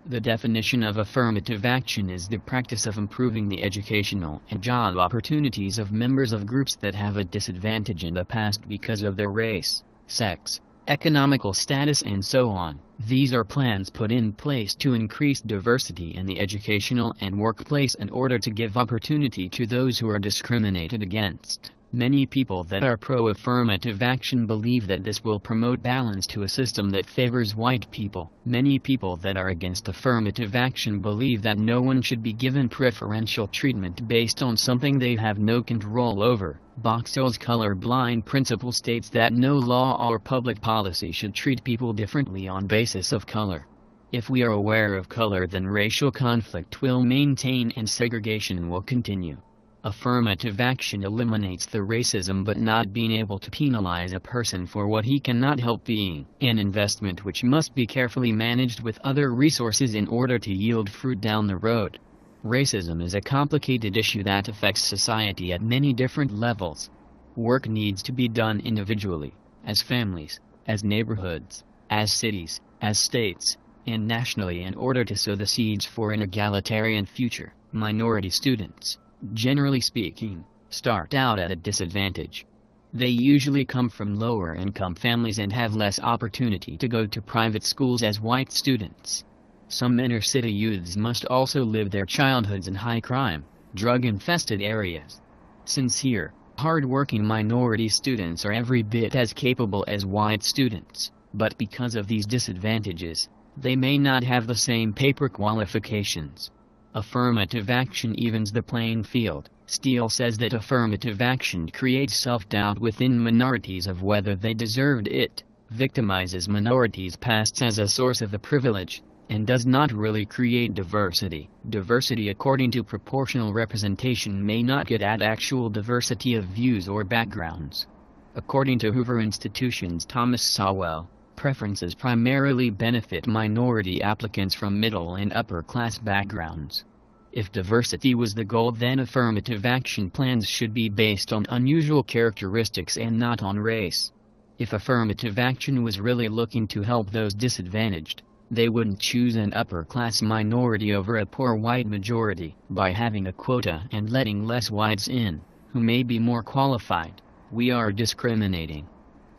The definition of affirmative action is the practice of improving the educational and job opportunities of members of groups that have a disadvantage in the past because of their race, sex, economical status and so on. These are plans put in place to increase diversity in the educational and workplace in order to give opportunity to those who are discriminated against. Many people that are pro-affirmative action believe that this will promote balance to a system that favors white people. Many people that are against affirmative action believe that no one should be given preferential treatment based on something they have no control over. Boxall's colorblind principle states that no law or public policy should treat people differently on basis of color. If we are aware of color, then racial conflict will maintain and segregation will continue. Affirmative action eliminates the racism but not being able to penalize a person for what he cannot help being. An investment which must be carefully managed with other resources in order to yield fruit down the road. Racism is a complicated issue that affects society at many different levels. Work needs to be done individually, as families, as neighborhoods, as cities, as states, and nationally in order to sow the seeds for an egalitarian future. Minority students, generally speaking, start out at a disadvantage. They usually come from lower income families and have less opportunity to go to private schools as white students. Some inner city youths must also live their childhoods in high crime, drug-infested areas. Sincere, hard-working minority students are every bit as capable as white students, but because of these disadvantages, they may not have the same paper qualifications. Affirmative action evens the playing field. Steele says that affirmative action creates self-doubt within minorities of whether they deserved it, victimizes minorities' pasts as a source of the privilege, and does not really create diversity. Diversity according to proportional representation may not get at actual diversity of views or backgrounds. According to Hoover Institution's Thomas Sowell, preferences primarily benefit minority applicants from middle and upper class backgrounds. If diversity was the goal, then affirmative action plans should be based on unusual characteristics and not on race. If affirmative action was really looking to help those disadvantaged, they wouldn't choose an upper-class minority over a poor white majority. By having a quota and letting less whites in, who may be more qualified, we are discriminating.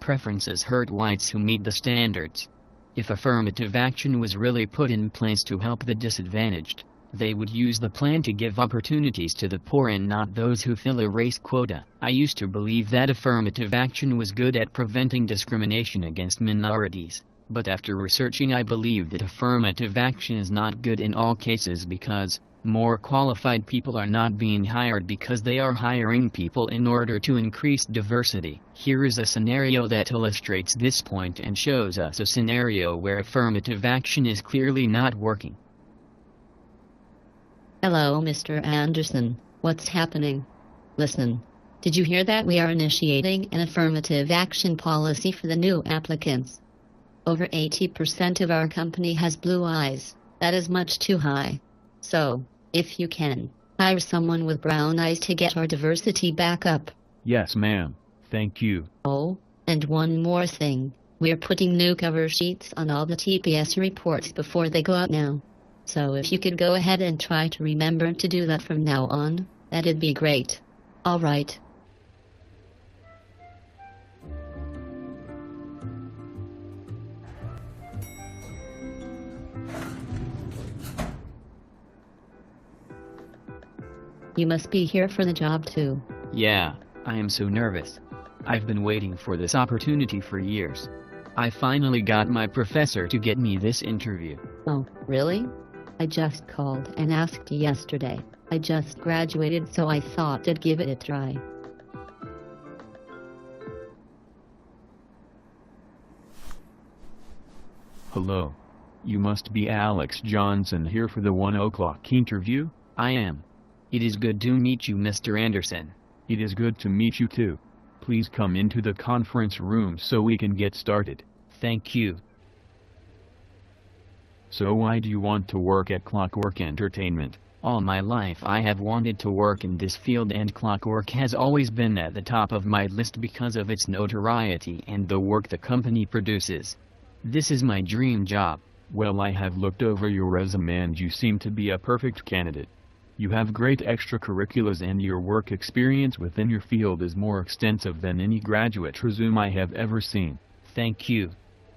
Preferences hurt whites who meet the standards. If affirmative action was really put in place to help the disadvantaged, they would use the plan to give opportunities to the poor and not those who fill a race quota. I used to believe that affirmative action was good at preventing discrimination against minorities, but after researching I believe that affirmative action is not good in all cases because more qualified people are not being hired because they are hiring people in order to increase diversity. Here is a scenario that illustrates this point and shows us a scenario where affirmative action is clearly not working. Hello, Mr. Anderson. What's happening? Listen. Did you hear that we are initiating an affirmative action policy for the new applicants? Over 80% of our company has blue eyes. That is much too high. So, if you can, hire someone with brown eyes to get our diversity back up. Yes, ma'am. Thank you. Oh, and one more thing. We're putting new cover sheets on all the TPS reports before they go out now. So if you could go ahead and try to remember to do that from now on, that'd be great. All right. You must be here for the job too. Yeah, I am so nervous. I've been waiting for this opportunity for years. I finally got my professor to get me this interview. Oh, really? I just called and asked yesterday. I just graduated, so I thought I'd give it a try. Hello. You must be Alex Johnson here for the 1 o'clock interview? I am. It is good to meet you, Mr. Anderson. It is good to meet you too. Please come into the conference room so we can get started. Thank you. So why do you want to work at Clockwork Entertainment? All my life I have wanted to work in this field, and Clockwork has always been at the top of my list because of its notoriety and the work the company produces. This is my dream job. Well, I have looked over your resume and you seem to be a perfect candidate. You have great extracurriculars and your work experience within your field is more extensive than any graduate resume I have ever seen. Thank you.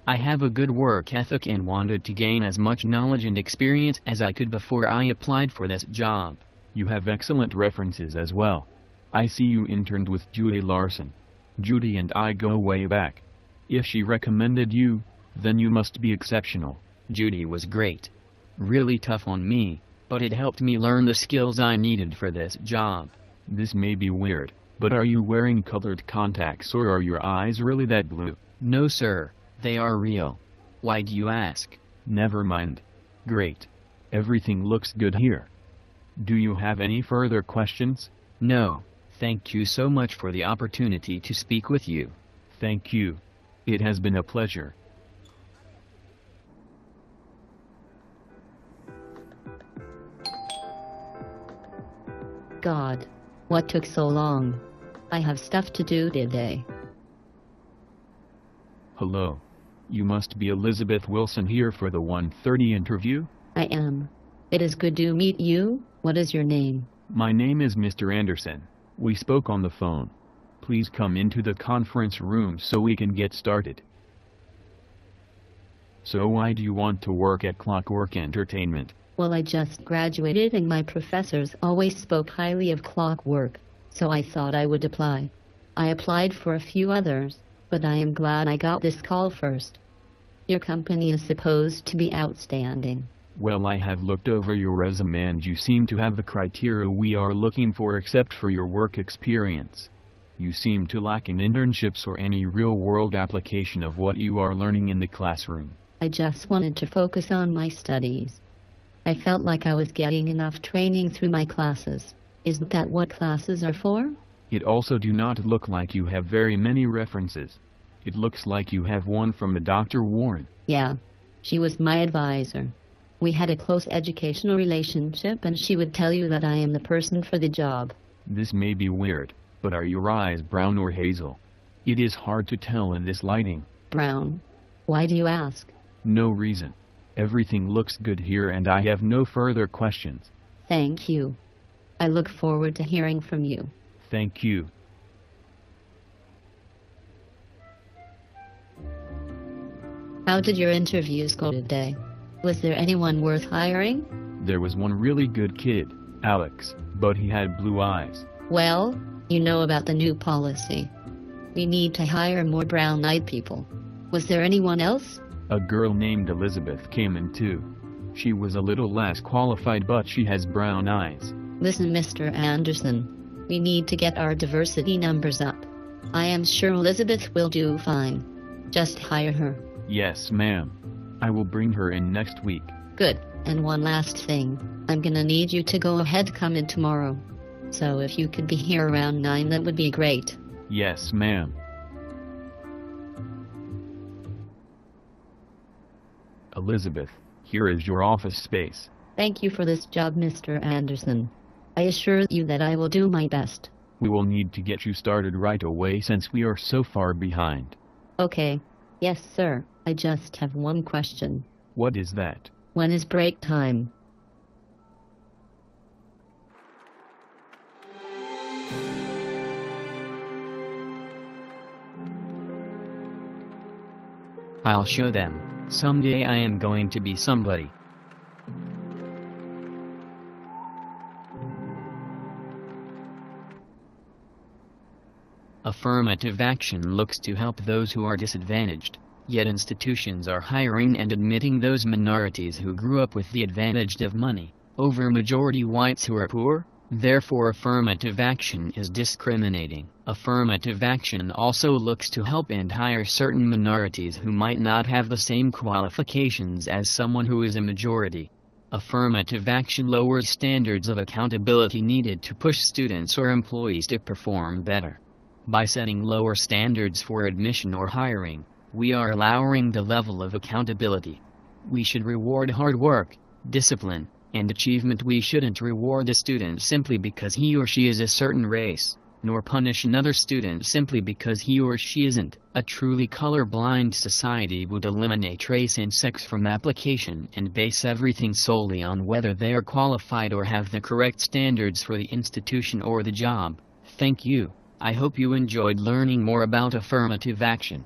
I have a good work ethic and wanted to gain as much knowledge and experience as I could before I applied for this job. You have excellent references as well. I see you interned with Judy Larson. Judy and I go way back. If she recommended you, then you must be exceptional. Judy was great. Really tough on me, but it helped me learn the skills I needed for this job. This may be weird, but are you wearing colored contacts or are your eyes really that blue? No sir, they are real. Why do you ask? Never mind. Great. Everything looks good here. Do you have any further questions? No, thank you so much for the opportunity to speak with you. Thank you. It has been a pleasure. God. What took so long? I have stuff to do today. Hello. You must be Elizabeth Wilson here for the 1:30 interview? I am. It is good to meet you. What is your name? My name is Mr. Anderson. We spoke on the phone. Please come into the conference room so we can get started. So why do you want to work at Clockwork Entertainment? Well, I just graduated and my professors always spoke highly of Clockwork, so I thought I would apply. I applied for a few others, but I am glad I got this call first. Your company is supposed to be outstanding. Well, I have looked over your resume and you seem to have the criteria we are looking for except for your work experience. You seem to lack in internships or any real-world application of what you are learning in the classroom. I just wanted to focus on my studies. I felt like I was getting enough training through my classes. Isn't that what classes are for? It also do not look like you have very many references. It looks like you have one from a Dr. Warren. Yeah, she was my advisor. We had a close educational relationship and she would tell you that I am the person for the job. This may be weird, but are your eyes brown or hazel? It is hard to tell in this lighting. Brown. Why do you ask? No reason. Everything looks good here and I have no further questions. Thank you. I look forward to hearing from you. Thank you. How did your interviews go today? Was there anyone worth hiring? There was one really good kid, Alex, but he had blue eyes. Well, you know about the new policy. We need to hire more brown-eyed people. Was there anyone else? A girl named Elizabeth came in too. She was a little less qualified but she has brown eyes. Listen, Mr. Anderson. We need to get our diversity numbers up. I am sure Elizabeth will do fine. Just hire her. Yes, ma'am. I will bring her in next week. Good. And one last thing. I'm gonna need you to go ahead come in tomorrow. So if you could be here around 9, that would be great. Yes, ma'am. Elizabeth, here is your office space. Thank you for this job, Mr. Anderson. I assure you that I will do my best. We will need to get you started right away since we are so far behind. Okay. Yes, sir. I just have one question. What is that? When is break time? I'll show them. Someday I am going to be somebody. Affirmative action looks to help those who are disadvantaged, yet institutions are hiring and admitting those minorities who grew up with the advantage of money, over majority whites who are poor. Therefore affirmative action is discriminating. Affirmative action also looks to help and hire certain minorities who might not have the same qualifications as someone who is a majority. Affirmative action lowers standards of accountability needed to push students or employees to perform better. By setting lower standards for admission or hiring, we are lowering the level of accountability. We should reward hard work, discipline, and achievement. We shouldn't reward a student simply because he or she is a certain race, nor punish another student simply because he or she isn't. A truly colorblind society would eliminate race and sex from application and base everything solely on whether they are qualified or have the correct standards for the institution or the job. Thank you. I hope you enjoyed learning more about affirmative action.